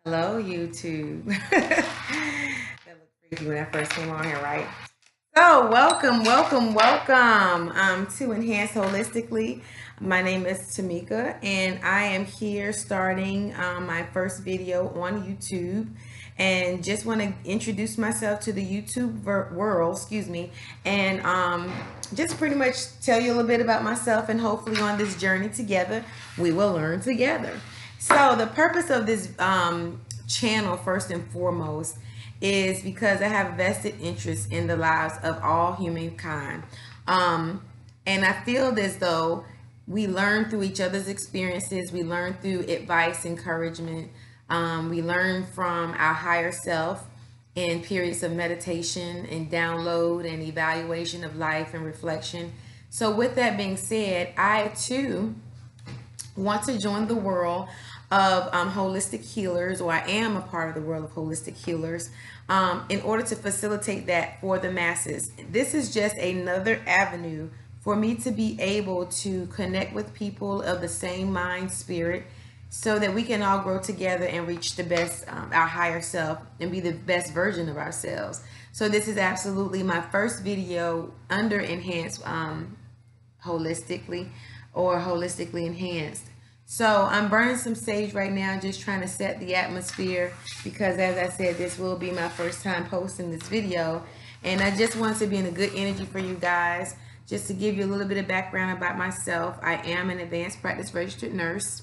Hello, YouTube. That looked freaky when I first came on here, right? So, welcome to Enhance Holistically. My name is Tamika, and I am here starting my first video on YouTube. And just want to introduce myself to the YouTube world, excuse me, and just pretty much tell you a little bit about myself. And hopefully, on this journey together, we will learn together. So, the purpose of this channel, first and foremost, is because I have vested interest in the lives of all humankind. And I feel as though we learn through each other's experiences, we learn through advice, encouragement, we learn from our higher self in periods of meditation and download and evaluation of life and reflection. So, with that being said, I too want to join the world of holistic healers, or I am a part of the world of holistic healers, in order to facilitate that for the masses. This is just another avenue for me to be able to connect with people of the same mind, spirit, so that we can all grow together and reach the best, our higher self, and be the best version of ourselves. So this is absolutely my first video under Enhanced Holistically, or Holistically Enhanced. So I'm burning some sage right now, just trying to set the atmosphere, because as I said, this will be my first time posting this video. And I just want to be in a good energy for you guys. Just to give you a little bit of background about myself, I am an advanced practice registered nurse.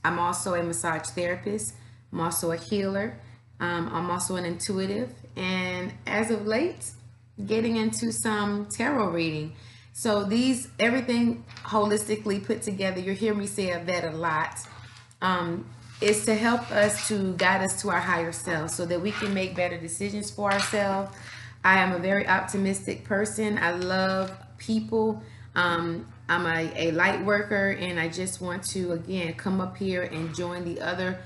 I'm also a massage therapist. I'm also a healer. I'm also an intuitive. And as of late, getting into some tarot reading. So everything holistically put together, you'll hear me say that a lot, is to help us, to guide us to our higher self so that we can make better decisions for ourselves. I am a very optimistic person. I love people. I'm a light worker, and I just want to, again, come up here and join the other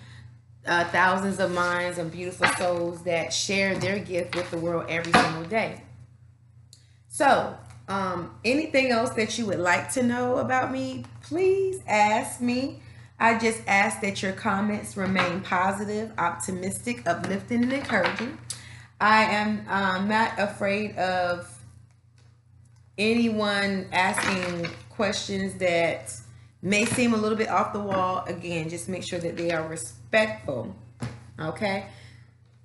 thousands of minds and beautiful souls that share their gift with the world every single day. So, anything else that you would like to know about me, please ask me. I just ask that your comments remain positive, optimistic, uplifting, and encouraging. I am not afraid of anyone asking questions that may seem a little bit off the wall. Again, just make sure that they are respectful. Okay?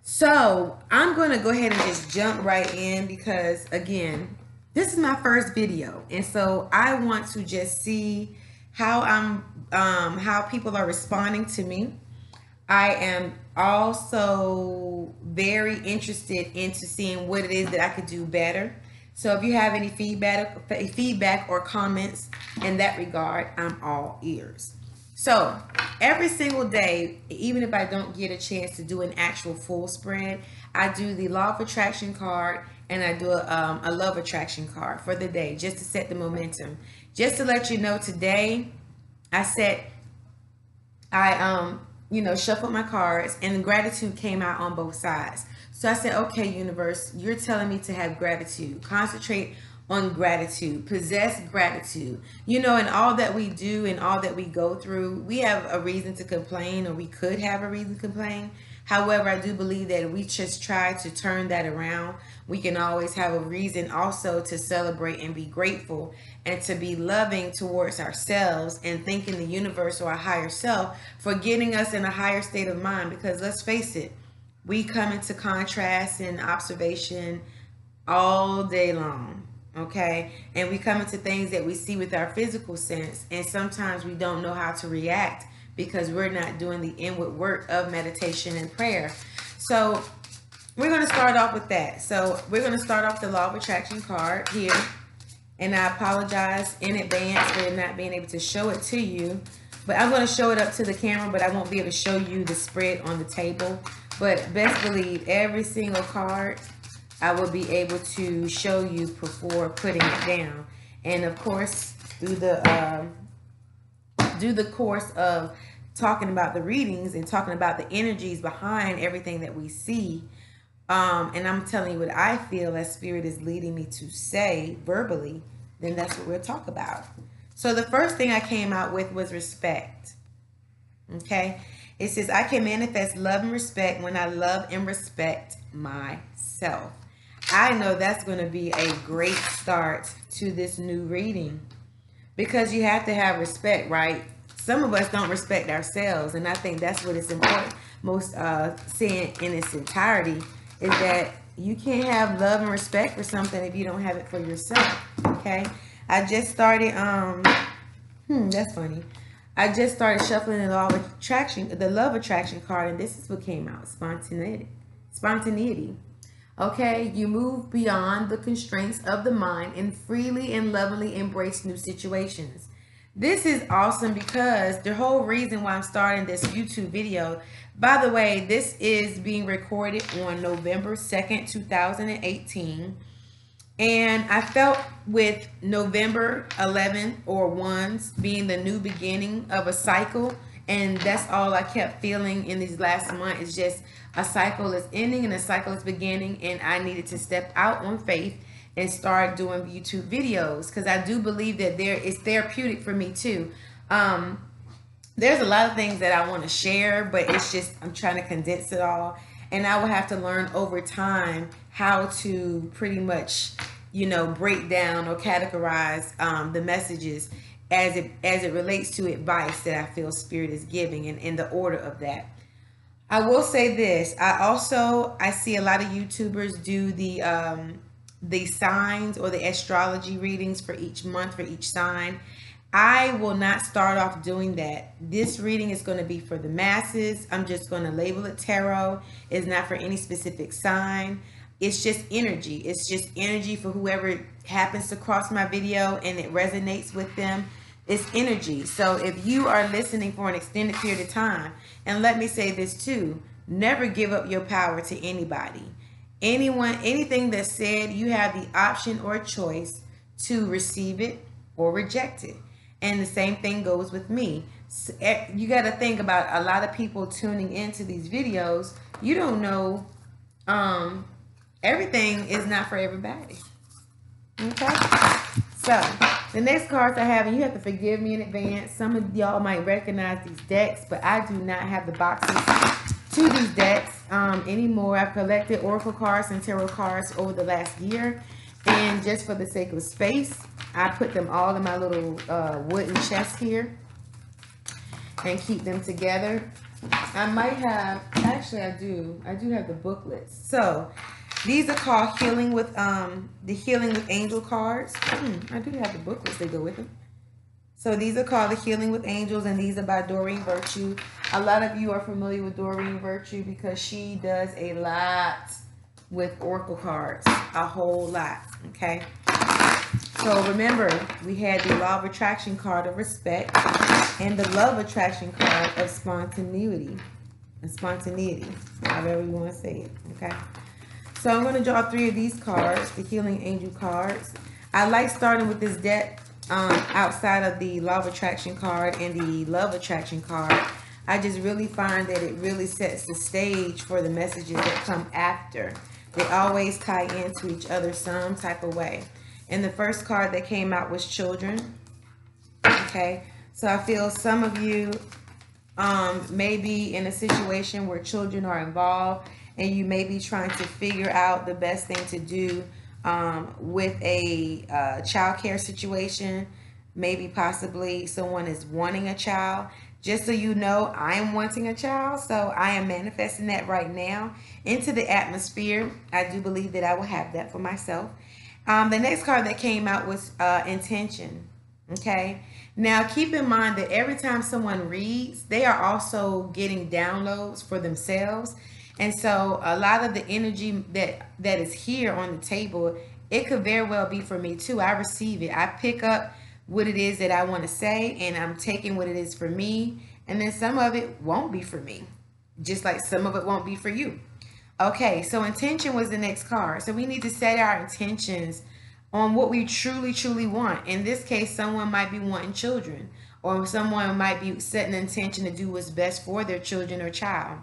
So I'm going to go ahead and just jump right in, because again, this is my first video, and so I want to just see how how people are responding to me. I am also very interested into seeing what it is that I could do better. So if you have any feedback or comments in that regard, I'm all ears. So every single day, even if I don't get a chance to do an actual full spread, I do the law of attraction card, and I do a love attraction card for the day, just to set the momentum. Just to let you know, today I shuffled my cards, and gratitude came out on both sides. So I said, okay, universe, you're telling me to have gratitude. Concentrate on gratitude, possess gratitude. In all that we do and all that we go through, we have a reason to complain, or we could have a reason to complain. However, I do believe that if we just try to turn that around, we can always have a reason also to celebrate and be grateful, and to be loving towards ourselves, and thanking the universe or our higher self for getting us in a higher state of mind. Because let's face it, we come into contrast and observation all day long. Okay, and we come into things that we see with our physical sense, and sometimes we don't know how to react because we're not doing the inward work of meditation and prayer. So we're going to start off with that. So we're going to start off the law of attraction card here, and I apologize in advance for not being able to show it to you, but I'm going to show it up to the camera, but I won't be able to show you the spread on the table. But best believe, every single card I will be able to show you before putting it down. And of course, through the course of talking about the readings and talking about the energies behind everything that we see, and I'm telling you what I feel as Spirit is leading me to say verbally, then that's what we'll talk about. So the first thing I came out with was respect. Okay? It says, I can manifest love and respect when I love and respect myself. I know that's going to be a great start to this new reading, because you have to have respect, right? Some of us don't respect ourselves, and I think that's what is important most, saying in its entirety, is that you can't have love and respect for something if you don't have it for yourself. Okay, I just started that's funny. I just started shuffling the love attraction card, and this is what came out: spontaneity. Okay, you move beyond the constraints of the mind and freely and lovingly embrace new situations. This is awesome, because the whole reason why I'm starting this YouTube video, by the way, this is being recorded on November 2nd, 2018. And I felt with November 11 or 1s being the new beginning of a cycle, and that's all I kept feeling in these last month, is just a cycle is ending and a cycle is beginning, and I needed to step out on faith and start doing YouTube videos, because I do believe that it's therapeutic for me too. There's a lot of things that I want to share, but it's just I'm trying to condense it all, and I will have to learn over time how to pretty much, break down or categorize the messages as it relates to advice that I feel Spirit is giving, and in the order of that. I will say this: I see a lot of YouTubers do the signs or the astrology readings for each month for each sign. I will not start off doing that. This reading is going to be for the masses. I'm just going to label it tarot. It's not for any specific sign. It's just energy. It's just energy for whoever happens to cross my video and it resonates with them. It's energy. So if you are listening for an extended period of time, and let me say this too, never give up your power to anybody. Anything that's said, you have the option or choice to receive it or reject it. And the same thing goes with me. You got to think about a lot of people tuning into these videos. You don't know, everything is not for everybody. Okay? So, the next cards I have, and you have to forgive me in advance. Some of y'all might recognize these decks, but I do not have the boxes to these decks anymore. I've collected Oracle cards and Tarot cards over the last year. And just for the sake of space, I put them all in my little wooden chest here and keep them together. I might have, actually I do have the booklets. So these are called the Healing with Angel cards. I do have the booklets that go with them. So these are called the Healing with Angels, and these are by Doreen Virtue. A lot of you are familiar with Doreen Virtue because she does a lot with Oracle cards, a whole lot. Okay. So remember, we had the Law of Attraction card of respect and the Love Attraction card of spontaneity. However you want to say it. Okay. So I'm going to draw 3 of these cards, the Healing Angel cards. I like starting with this deck outside of the Law of Attraction card and the Love Attraction card. I just really find that it really sets the stage for the messages that come after. They always tie into each other some type of way. And the first card that came out was children. Okay, so I feel some of you may be in a situation where children are involved, and you may be trying to figure out the best thing to do with a child care situation. Maybe possibly someone is wanting a child. Just so you know, I am wanting a child, so I am manifesting that right now into the atmosphere. I do believe that I will have that for myself. The next card that came out was intention. Okay. Now, keep in mind that every time someone reads, they are also getting downloads for themselves. And so a lot of the energy that is here on the table, it could very well be for me too. I receive it. I pick up what it is that I want to say, and I'm taking what it is for me. And then some of it won't be for me, just like some of it won't be for you. Okay, so intention was the next card. So we need to set our intentions on what we truly, truly want. In this case, someone might be wanting children, or someone might be setting an intention to do what's best for their children or child.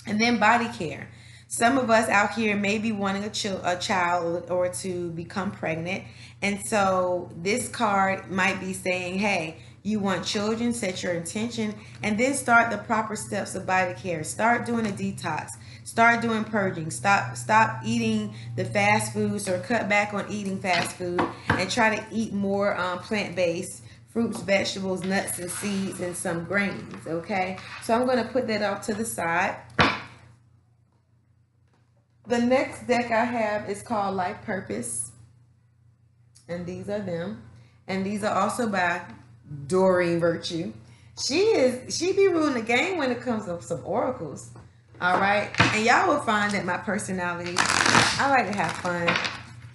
And then body care. Some of us out here may be wanting a child or to become pregnant. And so this card might be saying, hey, You want children, set your intention, and then start the proper steps of body care. Start doing a detox. Start doing purging. Stop eating the fast foods, or cut back on eating fast food, and try to eat more plant-based fruits, vegetables, nuts, and seeds, and some grains. Okay, so I'm going to put that off to the side. The next deck I have is called Life Purpose, and these are them, and these are also by Doreen Virtue. She be ruling the game when it comes to some oracles. All right, and y'all will find that my personality, I like to have fun.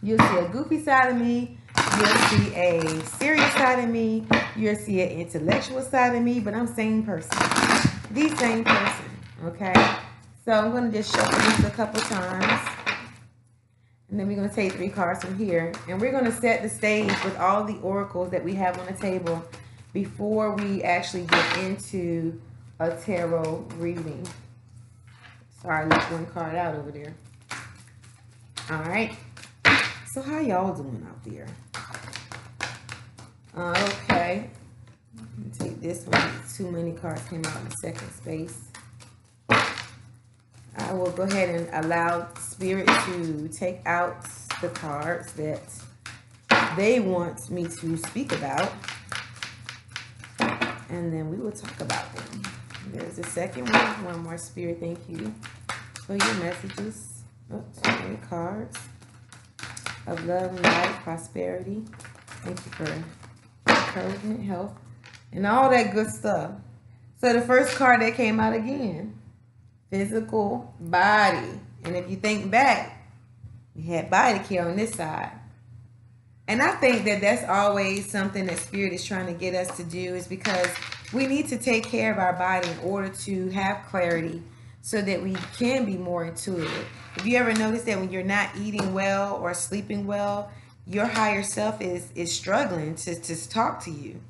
You'll see a goofy side of me. You'll see a serious side of me. You'll see an intellectual side of me. But I'm same person, the same person. Okay, so I'm gonna just shuffle this a couple times. And then we're going to take 3 cards from here. And we're going to set the stage with all the oracles that we have on the table before we actually get into a tarot reading. Sorry, I left one card out over there. All right. So how y'all doing out there? Okay. Let me take this one. Too many cards came out in the second space. I will go ahead and allow Spirit to take out the cards that they want me to speak about, and then we will talk about them. There's a second one. One more, Spirit. Thank you for your messages. Oh, too many cards of love, light, prosperity. Thank you for encouragement, health, and all that good stuff. So the first card that came out again, physical body. And if you think back, we had body care on this side. And I think that that's always something that Spirit is trying to get us to do, is because we need to take care of our body in order to have clarity so that we can be more intuitive. If you ever notice that when you're not eating well or sleeping well, your higher self is struggling to talk to you.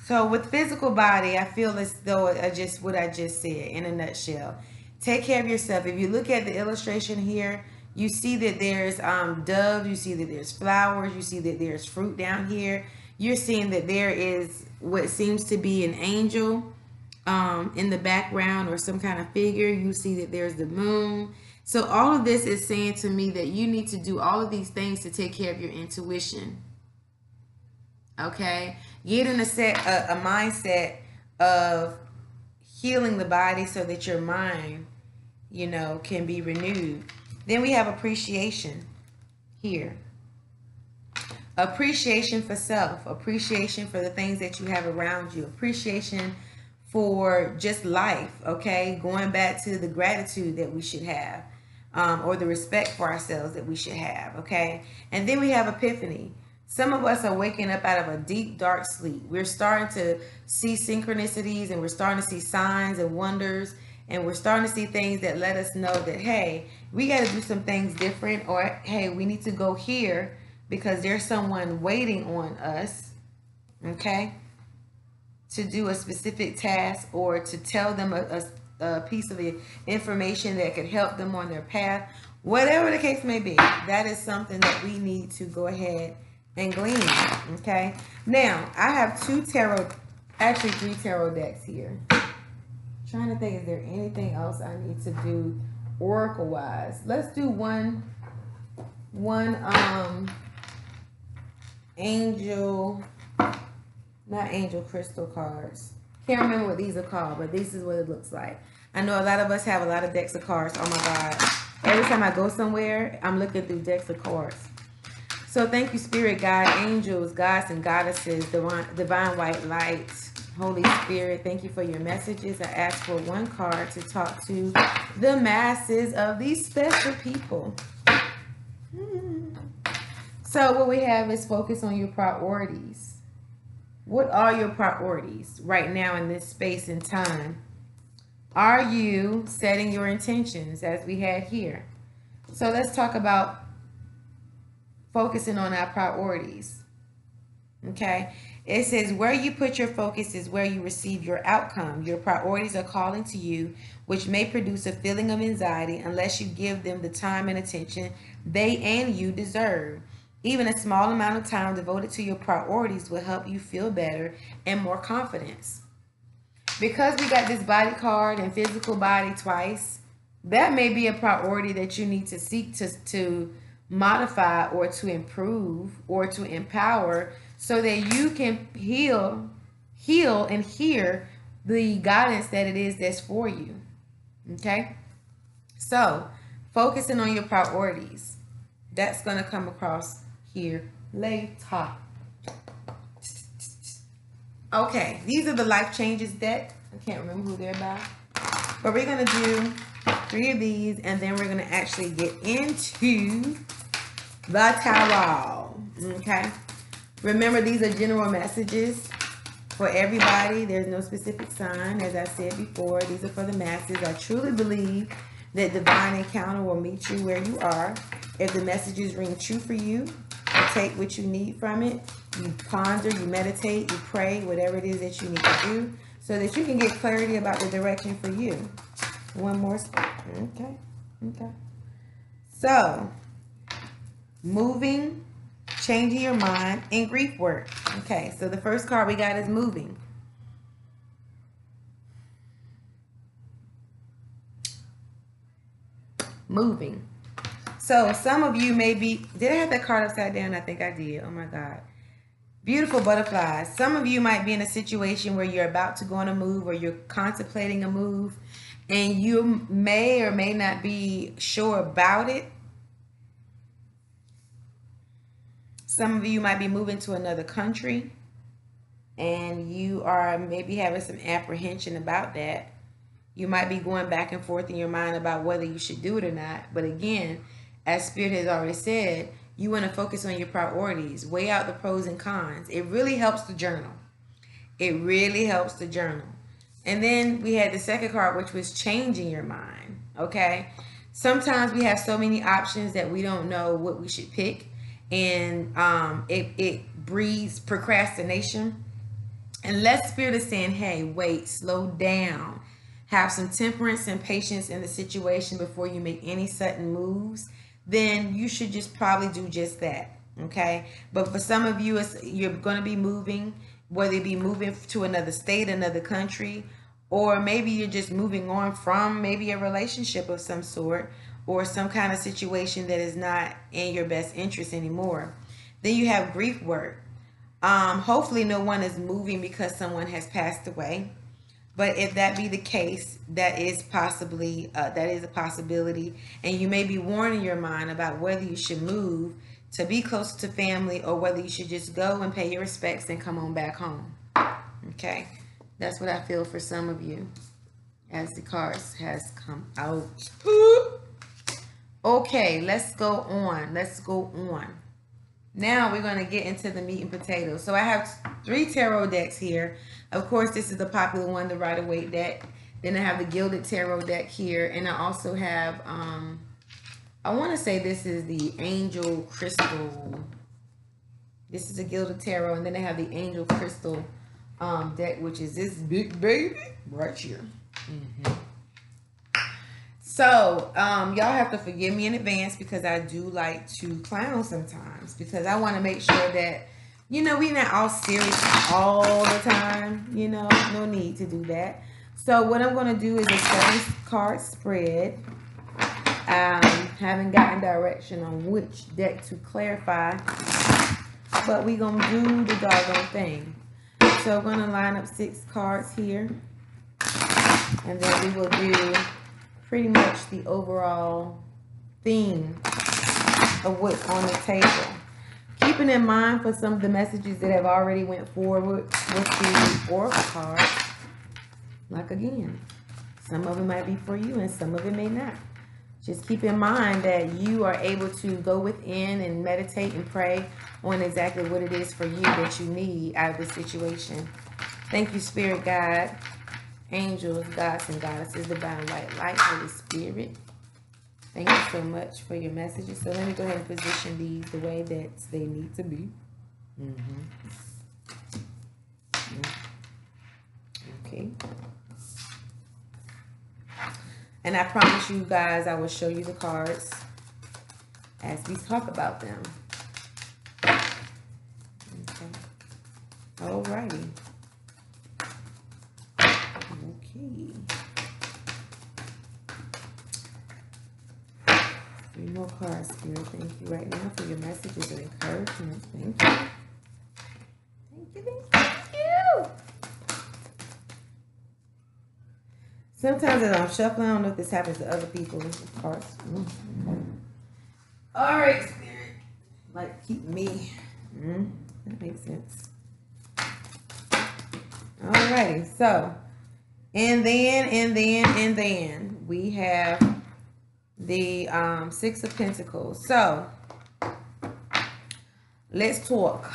So with physical body, I feel as though just what I just said in a nutshell. Take care of yourself. If you look at the illustration here, you see that there's doves, you see that there's flowers, you see that there's fruit down here. You're seeing that there is what seems to be an angel in the background, or some kind of figure. You see that there's the moon. So all of this is saying to me that you need to do all of these things to take care of your intuition. Okay, get in a mindset of healing the body so that your mind, can be renewed. Then we have appreciation here. Appreciation for self, appreciation for the things that you have around you, appreciation for just life. Okay, going back to the gratitude that we should have, or the respect for ourselves that we should have. Okay, and then we have epiphany. Some of us are waking up out of a deep, dark sleep. We're starting to see synchronicities, and we're starting to see signs and wonders, and we're starting to see things that let us know that, hey, we got to do some things different, or hey, we need to go here because there's someone waiting on us, okay, to do a specific task, or to tell them a piece of information that could help them on their path. Whatever the case may be, that is something that we need to go ahead and glean. Okay, now I have 3 tarot decks here. Trying to think, is there anything else I need to do oracle wise? Let's do one angel, not angel crystal cards. Can't remember what these are called, but this is what it looks like. I know a lot of us have a lot of decks of cards. Oh my God, every time I go somewhere, I'm looking through decks of cards. So thank you, Spirit Guide, angels, gods and goddesses, divine white light, Holy Spirit. Thank you for your messages. I ask for 1 card to talk to the masses of these special people. So what we have is focus on your priorities. What are your priorities right now in this space and time? Are you setting your intentions as we had here? So let's talk about focusing on our priorities. Okay, it says where you put your focus is where you receive your outcome. Your priorities are calling to you, which may produce a feeling of anxiety unless you give them the time and attention they and you deserve. Even a small amount of time devoted to your priorities will help you feel better and more confidence. Because we got this body card and physical body twice, that may be a priority that you need to seek to modify or to improve or to empower so that you can heal and hear the guidance that it is that's for you. Okay? So, focusing on your priorities. That's going to come across here later. Okay, these are the life changes deck. I can't remember who they're by. But we're going to do 3 of these, and then we're going to actually get into the tarot. Okay? Remember, these are general messages for everybody. There's no specific sign. As I said before, these are for the masses. I truly believe that divine encounter will meet you where you are. If the messages ring true for you, you take what you need from it. You ponder, you meditate, you pray, whatever it is that you need to do so that you can get clarity about the direction for you. One more spot. Okay. Okay. So, moving, changing your mind, and grief work. Okay, so the first card we got is moving. Moving. So some of you may be, did I have that card upside down? I think I did. Oh my God. Beautiful butterflies. Some of you might be in a situation where you're about to go on a move or you're contemplating a move and you may or may not be sure about it. Some of you might be moving to another country and you are maybe having some apprehension about that. You might be going back and forth in your mind about whether you should do it or not. But again, as Spirit has already said, you want to focus on your priorities. Weigh out the pros and cons. It really helps to journal. It really helps to journal. And then we had the second card, which was changing your mind. Okay? Sometimes we have so many options that we don't know what we should pick. And it breeds procrastination. Unless Spirit is saying, hey, wait, slow down. Have some temperance and patience in the situation before you make any sudden moves, then you should just probably do just that. Okay? But for some of you, you're going to be moving, whether it be moving to another state, another country, or maybe you're just moving on from maybe a relationship of some sort or some kind of situation that is not in your best interest anymore. Then you have grief work. Hopefully no one is moving because someone has passed away. But if that be the case, that is a possibility. And you may be warning your mind about whether you should move to be close to family or whether you should just go and pay your respects and come on back home. Okay. That's what I feel for some of you as the cards has come out. Okay, let's go on. Let's go on. Now we're going to get into the meat and potatoes. So I have 3 tarot decks here. Of course, this is the popular one, the Rider-Waite deck. Then I have the Gilded Tarot deck here. And I also have, I want to say this is the Angel Crystal. This is a Gilded Tarot. And then I have the Angel Crystal deck, which is this big baby right here. So, y'all have to forgive me in advance because I do like to clown sometimes because I want to make sure that, you know, we're not all serious all the time, you know, no need to do that. So what I'm going to do is a 7-card spread. Haven't gotten direction on which deck to clarify, but we're going to do the doggone thing. So I'm going to line up 6 cards here, and then we will do pretty much the overall theme of what's on the table. Keeping in mind for some of the messages that have already went forward with the Oracle cards, like again, some of it might be for you and some of it may not. Just keep in mind that you are able to go within and meditate and pray on exactly what it is for you that you need out of the situation. Thank you, Spirit Guide, angels, gods, and goddesses, divine light, Holy Spirit. Thank you so much for your messages. So let me go ahead and position these the way that they need to be. Okay. And I promise you guys I will show you the cards as we talk about them. Alrighty. Okay. 3 more cards, Spirit. Thank you right now for your messages of encouragement. Thank you. Thank you, thank you, thank you. Sometimes as I'm shuffling, I don't know if this happens to other people. Cards. All right, Spirit. Like, keep me. That makes sense. Alrighty, so, and then we have the 6 of Pentacles. So, let's talk.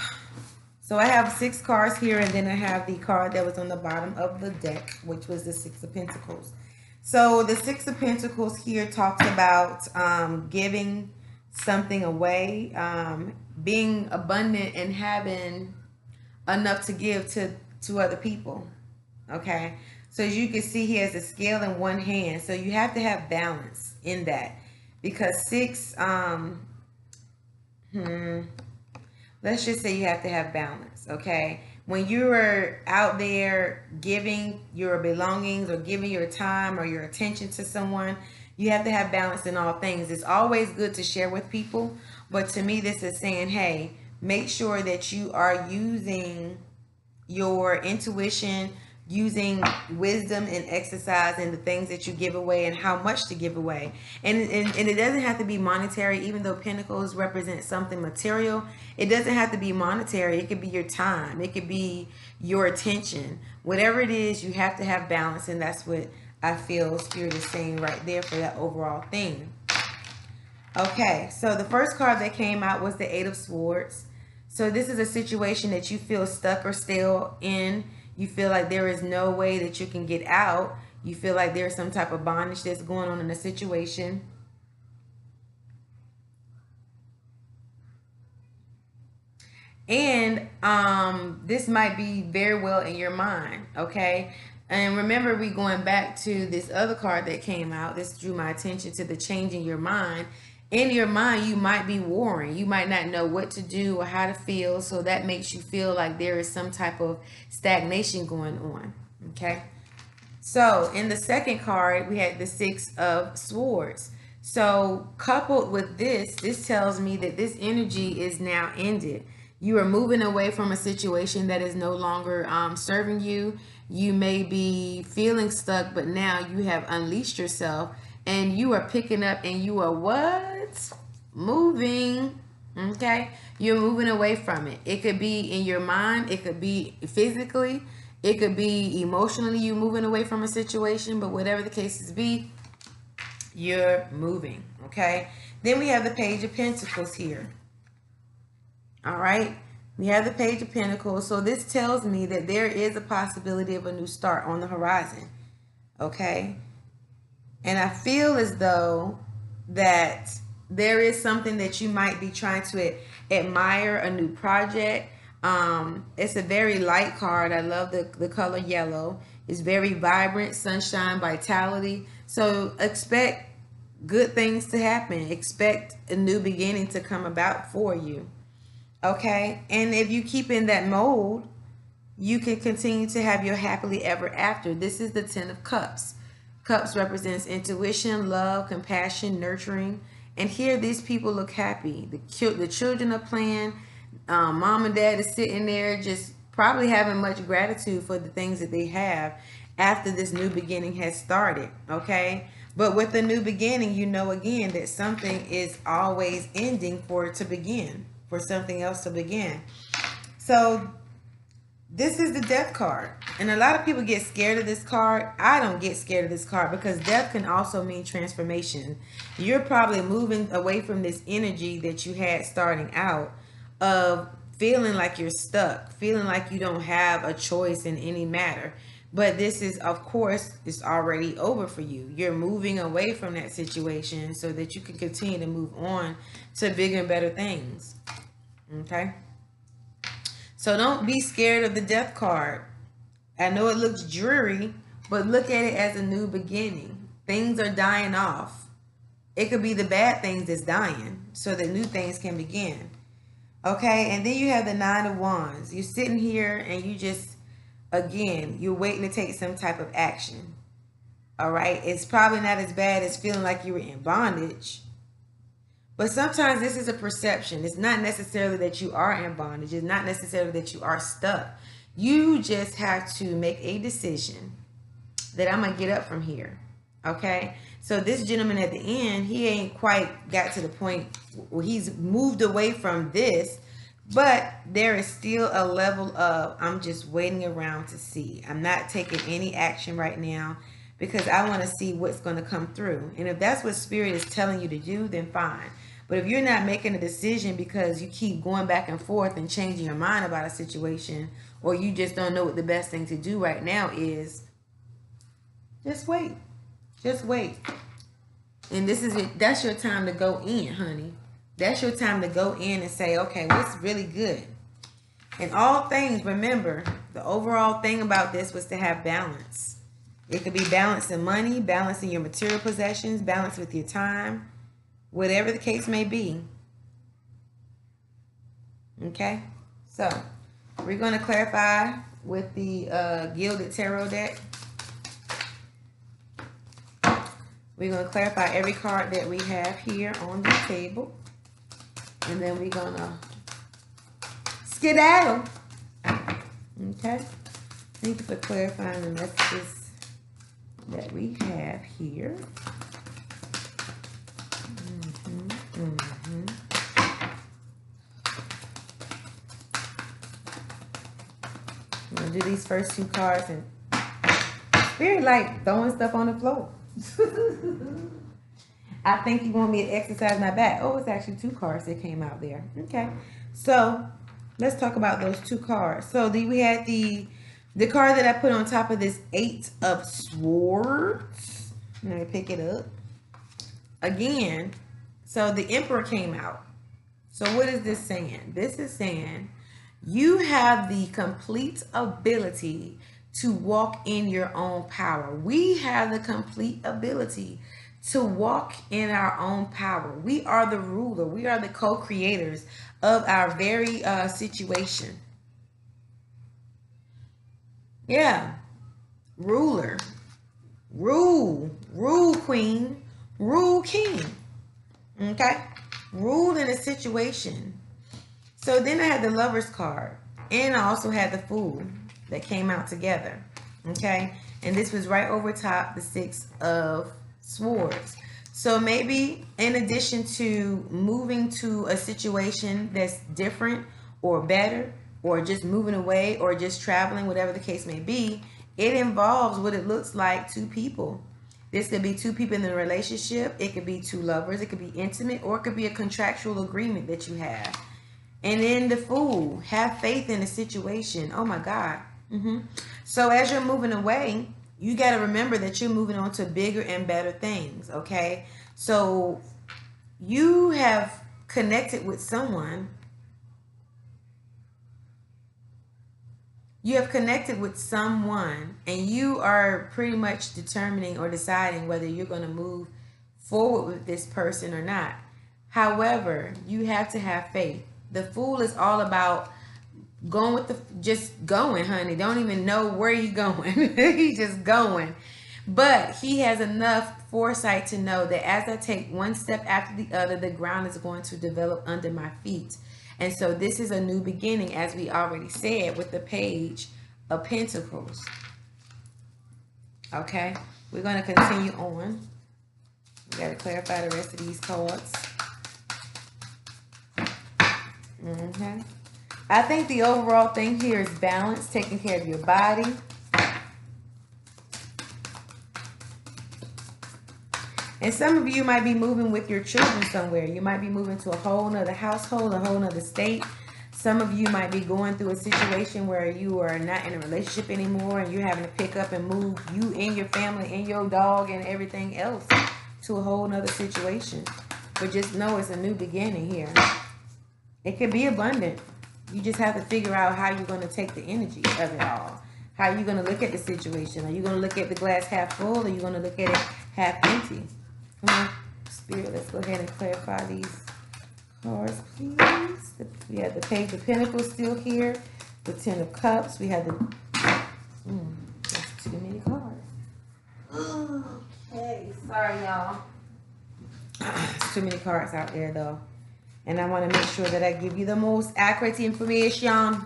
So I have 6 cards here, and then I have the card that was on the bottom of the deck, which was the 6 of Pentacles. So the 6 of Pentacles here talks about giving something away, being abundant and having enough to give to other people. Okay, so as you can see, he has a scale in one hand, so you have to have balance in that, because 6 let's just say you have to have balance. Okay, when you're out there giving your belongings or giving your time or your attention to someone, you have to have balance in all things. It's always good to share with people, but to me this is saying, hey, make sure that you are using your intuition, using wisdom and exercising the things that you give away and how much to give away. And it doesn't have to be monetary, even though pentacles represent something material. It doesn't have to be monetary. It could be your time. It could be your attention. Whatever it is, you have to have balance, and that's what I feel Spirit is saying right there for that overall thing. Okay, so the first card that came out was the 8 of Swords. So this is a situation that you feel stuck or stale in. You feel like there is no way that you can get out. You feel like there's some type of bondage that's going on in a situation. And this might be very well in your mind, okay? And remember, we going back to this other card that came out. This drew my attention to the change in your mind. In your mind, you might be warring. You might not know what to do or how to feel. So that makes you feel like there is some type of stagnation going on. Okay. So in the second card, we had the 6 of Swords. So coupled with this tells me that this energy is now ended. You are moving away from a situation that is no longer serving you. You may be feeling stuck, but now you have unleashed yourself. And you are picking up and you are what? Moving. Okay? You're moving away from it. It could be in your mind. It could be physically. It could be emotionally you moving away from a situation. But whatever the cases be, you're moving. Okay? Then we have the Page of Pentacles here. All right? We have the Page of Pentacles. So this tells me that there is a possibility of a new start on the horizon. Okay? And I feel as though that there is something that you might be trying to admire, a new project. It's a very light card. I love the color yellow. It's very vibrant, sunshine, vitality. So expect good things to happen. Expect a new beginning to come about for you. Okay? And if you keep in that mode, you can continue to have your happily ever after. This is the 10 of Cups. Cups represents intuition, love, compassion, nurturing. And here these people look happy. The children are playing. Mom and dad is sitting there just probably having much gratitude for the things that they have after this new beginning has started. Okay? But with the new beginning, you know again that something is always ending for it to begin, for something else to begin. So this is the Death card. And a lot of people get scared of this card. I don't get scared of this card because death can also mean transformation. You're probably moving away from this energy that you had starting out of feeling like you're stuck, feeling like you don't have a choice in any matter. But this is, of course, it's already over for you. You're moving away from that situation so that you can continue to move on to bigger and better things. Okay? So don't be scared of the Death card. I know it looks dreary, but look at it as a new beginning. Things are dying off. It could be the bad things that's dying so that new things can begin. Okay, and then you have the Nine of Wands. You're sitting here and you just, again, you're waiting to take some type of action. All right, it's probably not as bad as feeling like you were in bondage. But sometimes this is a perception. It's not necessarily that you are in bondage. It's not necessarily that you are stuck. You just have to make a decision that I'm going to get up from here. Okay? So this gentleman at the end, he ain't quite got to the point where he's moved away from this. But there is still a level of, I'm just waiting around to see. I'm not taking any action right now because I want to see what's going to come through. And if that's what Spirit is telling you to do, then fine. But if you're not making a decision because you keep going back and forth and changing your mind about a situation, or you just don't know what the best thing to do right now is, just wait. Just wait. And this is it. That's your time to go in, honey. That's your time to go in and say, okay, what's really good? And all things, remember, the overall thing about this was to have balance. It could be balance in money, balance in your material possessions, balance with your time, whatever the case may be. Okay? So, we're going to clarify with the Gilded Tarot deck. We're going to clarify every card that we have here on the table. And then we're going to skedaddle. Okay? Thank you for clarifying the messages that we have here. I'm going to do these first two cards and Spirit like throwing stuff on the floor. I think you want me to exercise my back. Oh, it's actually two cards that came out there. Okay. So let's talk about those two cards. So we had the card that I put on top of this Eight of Swords. Let me pick it up. Again, so the Emperor came out. So what is this saying? This is saying you have the complete ability to walk in your own power. We have the complete ability to walk in our own power. We are the ruler. We are the co-creators of our very situation. Yeah. Ruler. Rule. Rule queen. Rule king. Okay? Rule in a situation. So then I had the Lover's card. And I also had the Fool that came out together. Okay? And this was right over top the Six of Swords. So maybe in addition to moving to a situation that's different or better, or just moving away, or just traveling, whatever the case may be, it involves what it looks like two people. This could be two people in a relationship. It could be two lovers. It could be intimate, or it could be a contractual agreement that you have. And then the Fool, have faith in the situation. Oh my God. So as you're moving away, you got to remember that you're moving on to bigger and better things, okay? So you have connected with someone. You have connected with someone, and you are pretty much determining or deciding whether you're going to move forward with this person or not. However, you have to have faith. The Fool is all about going with just going, honey. Don't even know where you're going. He's just going. But he has enough foresight to know that as I take one step after the other, the ground is going to develop under my feet. And so this is a new beginning, as we already said, with the Page of Pentacles. Okay, we're going to continue on. We got to clarify the rest of these cards. Okay. I think the overall thing here is balance, taking care of your body. And some of you might be moving with your children somewhere. You might be moving to a whole nother household, a whole nother state. Some of you might be going through a situation where you are not in a relationship anymore, and you're having to pick up and move you and your family and your dog and everything else to a whole nother situation. But just know it's a new beginning here. It could be abundant. You just have to figure out how you're going to take the energy of it all. How are you going to look at the situation? Are you going to look at the glass half full, or are you going to look at it half empty? Come on, Spirit, let's go ahead and clarify these cards, please. We have the Page of Pentacles still here. The Ten of Cups. We have the... that's too many cards. Okay, sorry, y'all. There's too many cards out there, though. And I want to make sure that I give you the most accurate information.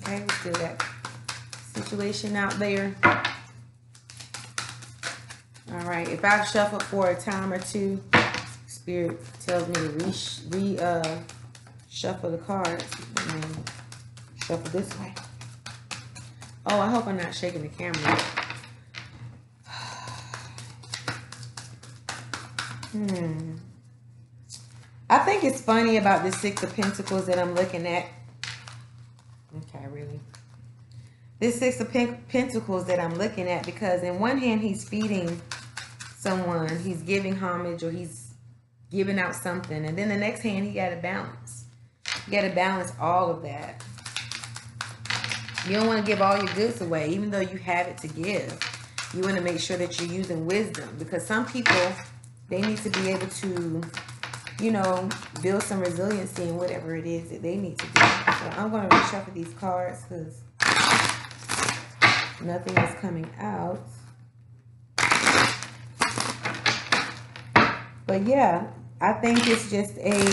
Okay, we still got situation out there. All right, if I've shuffled for a time or two, Spirit tells me to shuffle the cards and shuffle this way. Oh, I hope I'm not shaking the camera. I think it's funny about the Six of Pentacles that I'm looking at. Okay, really. This Six of Pentacles that I'm looking at, because in one hand he's feeding someone, he's giving homage, or he's giving out something, and then the next hand he got to balance. You got to balance all of that. You don't want to give all your goods away, even though you have it to give. You want to make sure that you're using wisdom, because some people, they need to be able to, you know, build some resiliency in whatever it is that they need to do. So I'm going to reshuffle these cards because nothing is coming out. But yeah, I think it's just a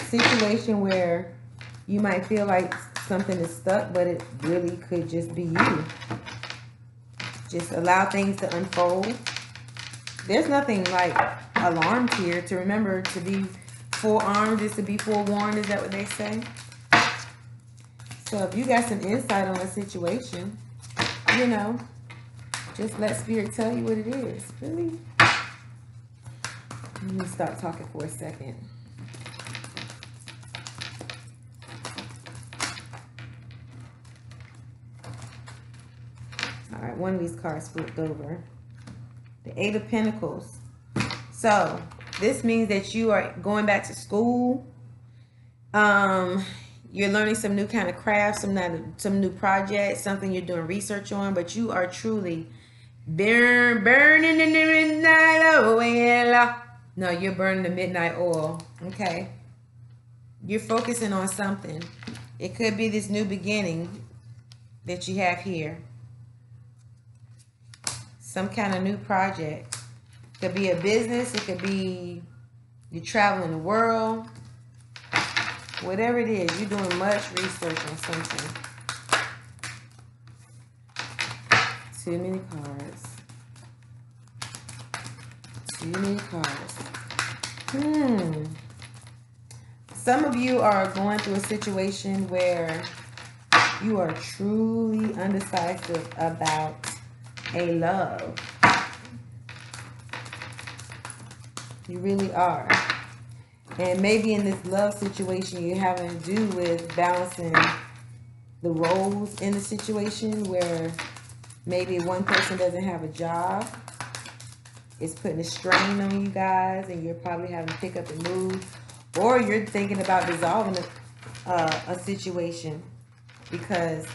situation where you might feel like something is stuck, but it really could just be you. Just allow things to unfold. There's nothing like alarmed here. To remember, to be forearmed is to be forewarned. Is that what they say? So if you got some insight on a situation, you know, just let Spirit tell you what it is. Really? Let me stop talking for a second. All right, one of these cards flipped over. The Eight of Pentacles. So this means that you are going back to school. You're learning some new kind of craft, some new project, something you're doing research on, but you are truly burning in the midnight oil. No, you're burning the midnight oil. Okay. You're focusing on something. It could be this new beginning that you have here. Some kind of new project. It could be a business. It could be you're traveling the world. Whatever it is, you're doing much research on something. Too many cards. Too many cards. Some of you are going through a situation where you are truly undecisive about a love. You really are. And maybe in this love situation, you're having to do with balancing the roles in the situation, where maybe one person doesn't have a job. It's putting a strain on you guys, and you're probably having to pick up and move. Or you're thinking about dissolving a situation because,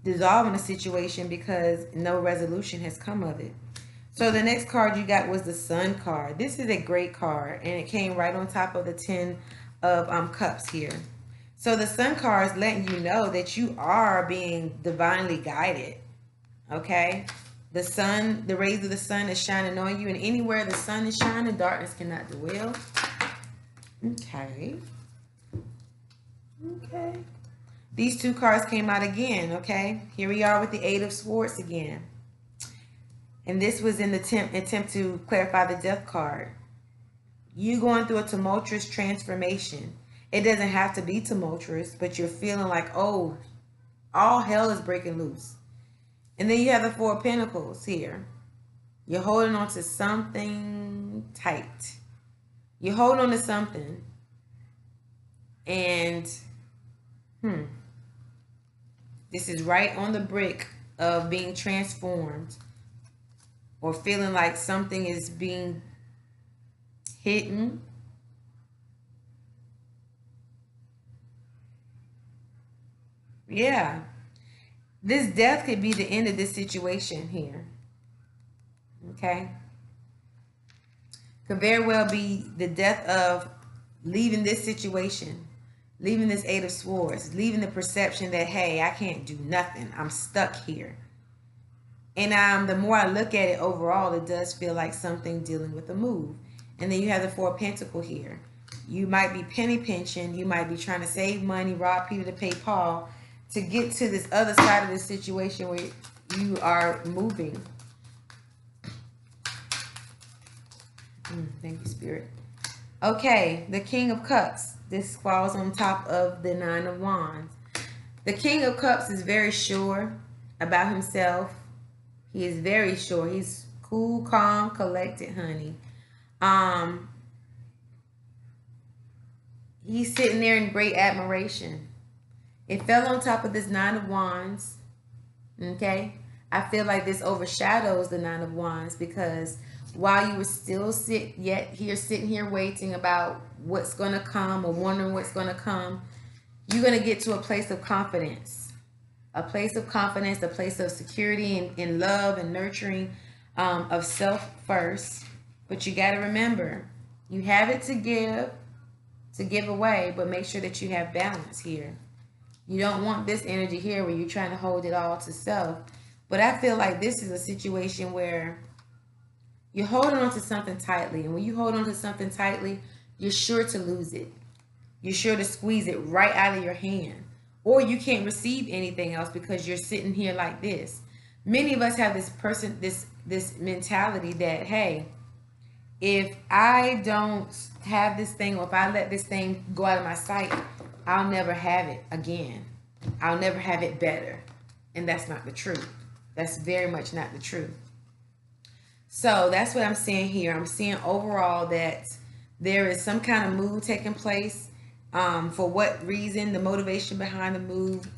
dissolving a situation because no resolution has come of it. So the next card you got was the Sun card. This is a great card, and it came right on top of the Ten of Cups here. So the Sun card is letting you know that you are being divinely guided. Okay? The sun, the rays of the sun is shining on you, and anywhere the sun is shining, darkness cannot dwell. Okay. Okay. These two cards came out again, okay? Here we are with the Eight of Swords again. And this was in the attempt to clarify the Death card. You going through a tumultuous transformation. It doesn't have to be tumultuous, but you're feeling like, oh, all hell is breaking loose. And then you have the Four of Pentacles here. You're holding on to something tight. You're holding on to something. And, this is right on the brink of being transformed, or feeling like something is being hidden. Yeah. This death could be the end of this situation here. Okay. Could very well be the death of leaving this situation, leaving this Eight of Swords, leaving the perception that, hey, I can't do nothing. I'm stuck here. And the more I look at it overall, it does feel like something dealing with a move. And then you have the Four of Pentacles here. You might be penny pinching. You might be trying to save money, rob Peter to pay Paul, to get to this other side of the situation where you are moving. Thank you, Spirit. Okay, the King of Cups. This falls on top of the Nine of Wands. The King of Cups is very sure about himself. He is very sure. He's cool, calm, collected, honey. He's sitting there in great admiration. It fell on top of this Nine of Wands. Okay? I feel like this overshadows the Nine of Wands, because while you were still sitting here waiting about what's going to come or wondering what's going to come, you're going to get to a place of confidence. A place of confidence, a place of security and love and nurturing of self first. But you got to remember, you have it to give away, but make sure that you have balance here. You don't want this energy here where you're trying to hold it all to self. But I feel like this is a situation where you're holding on to something tightly. And when you hold on to something tightly, you're sure to lose it. You're sure to squeeze it right out of your hand. Or you can't receive anything else because you're sitting here like this. Many of us have this mentality that, hey, if I don't have this thing, or if I let this thing go out of my sight, I'll never have it again. I'll never have it better. And that's not the truth. That's very much not the truth. So that's what I'm seeing here. I'm seeing overall that there is some kind of move taking place. For what reason, the motivation behind the move,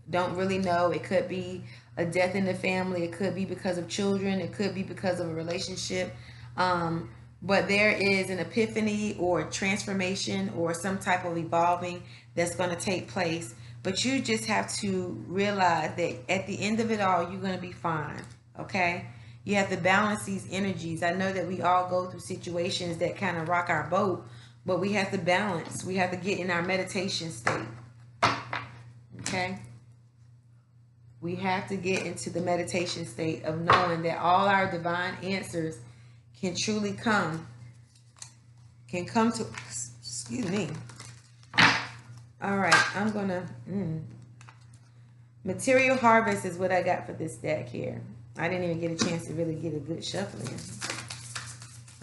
don't really know. It could be a death in the family. It could be because of children. It could be because of a relationship. But there is an epiphany or transformation or some type of evolving that's going to take place. But you just have to realize that at the end of it all, you're going to be fine. Okay? You have to balance these energies. I know that we all go through situations that kind of rock our boat, but we have to balance. We have to get in our meditation state. Okay? We have to get into the meditation state of knowing that all our divine answers can truly come to us. Excuse me. All right, I'm gonna material harvest is what I got for this deck here. I didn't even get a chance to really get a good shuffling.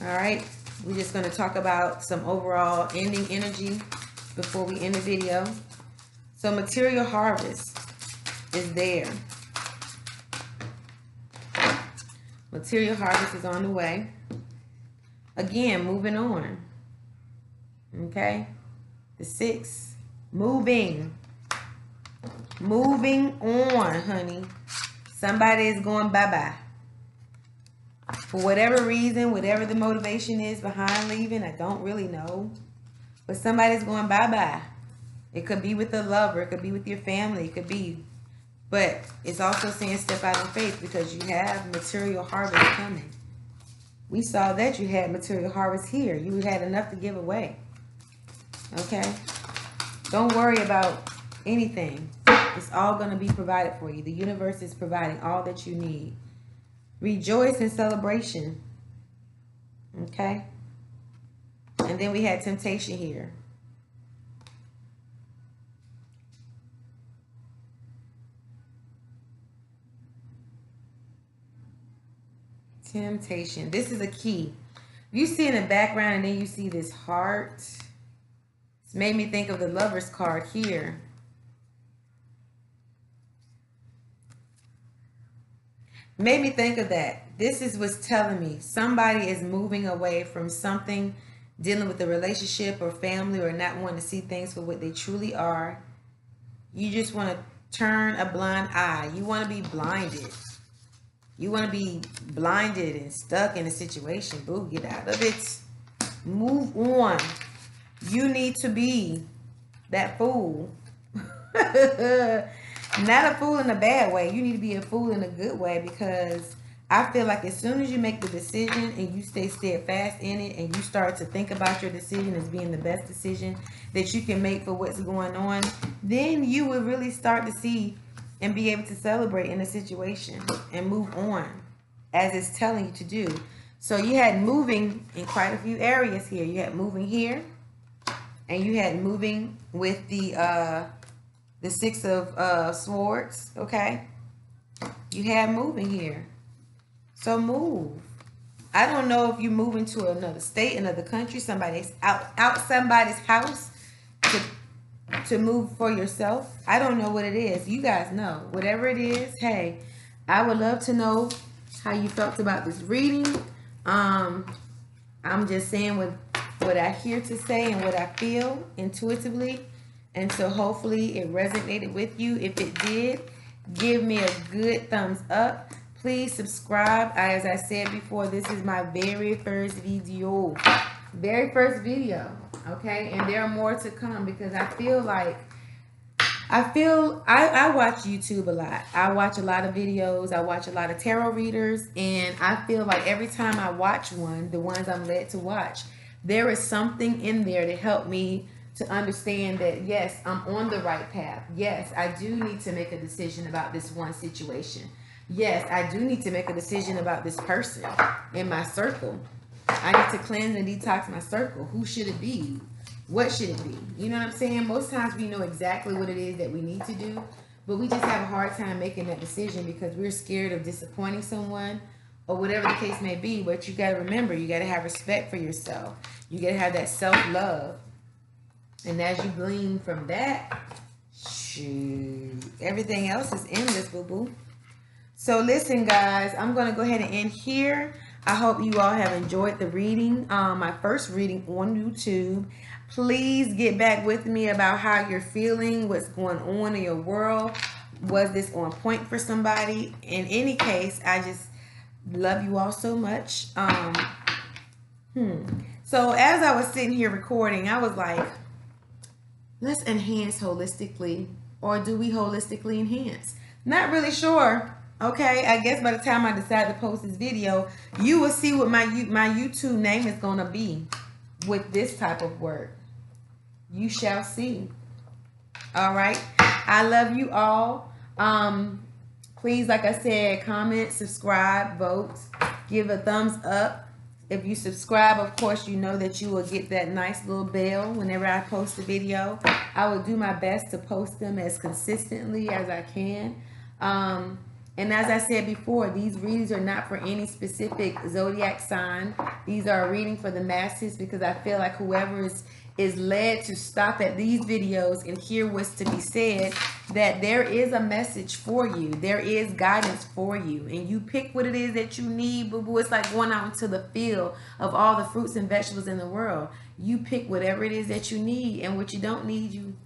All right, we're just gonna talk about some overall ending energy before we end the video. So material harvest is there. Material harvest is on the way. Again, moving on. Okay? The 6. Moving. Moving on, honey. Somebody is going bye-bye. For whatever reason, whatever the motivation is behind leaving, I don't really know. But somebody's going bye-bye. It could be with a lover. It could be with your family. It could be. But it's also saying step out in faith, because you have material harvest coming. We saw that you had material harvest here. You had enough to give away. Okay? Don't worry about anything. It's all going to be provided for you. The universe is providing all that you need. Rejoice in celebration. Okay? And then we had temptation here. Temptation. This is a key. You see in the background and then you see this heart. It's made me think of the Lover's card here. Made me think of that. This is what's telling me somebody is moving away from something dealing with a relationship or family, or not wanting to see things for what they truly are. You just want to turn a blind eye. You want to be blinded. You want to be blinded and stuck in a situation. Boo, get out of it. Move on. You need to be that fool. Not a fool in a bad way. You need to be a fool in a good way, because I feel like as soon as you make the decision and you stay steadfast in it and you start to think about your decision as being the best decision that you can make for what's going on, then you will really start to see and be able to celebrate in a situation and move on as it's telling you to do. So you had moving in quite a few areas here. You had moving here, and you had moving with the Six of Swords, okay? You had moving here. So move. I don't know if you're moving to another state, another country, somebody's out somebody's house to move for yourself. I don't know what it is. You guys know. Whatever it is, hey, I would love to know how you felt about this reading. I'm just saying what I hear to say and what I feel intuitively. And so hopefully it resonated with you. If it did, give me a good thumbs up. Please subscribe. As I said before, this is my very first video. Okay? And there are more to come because I watch YouTube a lot. I watch a lot of videos. I watch a lot of tarot readers. And I feel like every time I watch one, the ones I'm led to watch, there is something in there to help me to understand that, yes, I'm on the right path. Yes, I do need to make a decision about this one situation. Yes, I do need to make a decision about this person in my circle. I need to cleanse and detox my circle. Who should it be? What should it be? You know what I'm saying? Most times we know exactly what it is that we need to do, but we just have a hard time making that decision because we're scared of disappointing someone or whatever the case may be. But you got to remember, you got to have respect for yourself. You got to have that self-love. And as you glean from that, shoot, everything else is endless, boo-boo. So listen, guys, I'm going to go ahead and end here. I hope you all have enjoyed the reading, my first reading on YouTube. Please get back with me about how you're feeling, what's going on in your world. Was this on point for somebody? In any case, I just love you all so much. So as I was sitting here recording, I was like, let's enhance holistically, or do we holistically enhance? Not really sure. Okay, I guess by the time I decide to post this video, you will see what my YouTube name is going to be with this type of work. You shall see. All right. I love you all. Please, like I said, comment, subscribe, vote, give a thumbs up. If you subscribe, of course, you know that you will get that nice little bell whenever I post a video. I will do my best to post them as consistently as I can. And as I said before, these readings are not for any specific zodiac sign. These are a reading for the masses because I feel like whoever is led to stop at these videos and hear what's to be said, that there is a message for you. There is guidance for you. And you pick what it is that you need, boo-boo. It's like going out into the field of all the fruits and vegetables in the world. You pick whatever it is that you need, and what you don't need, you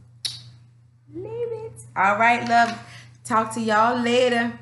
leave it. All right, love. Talk to y'all later.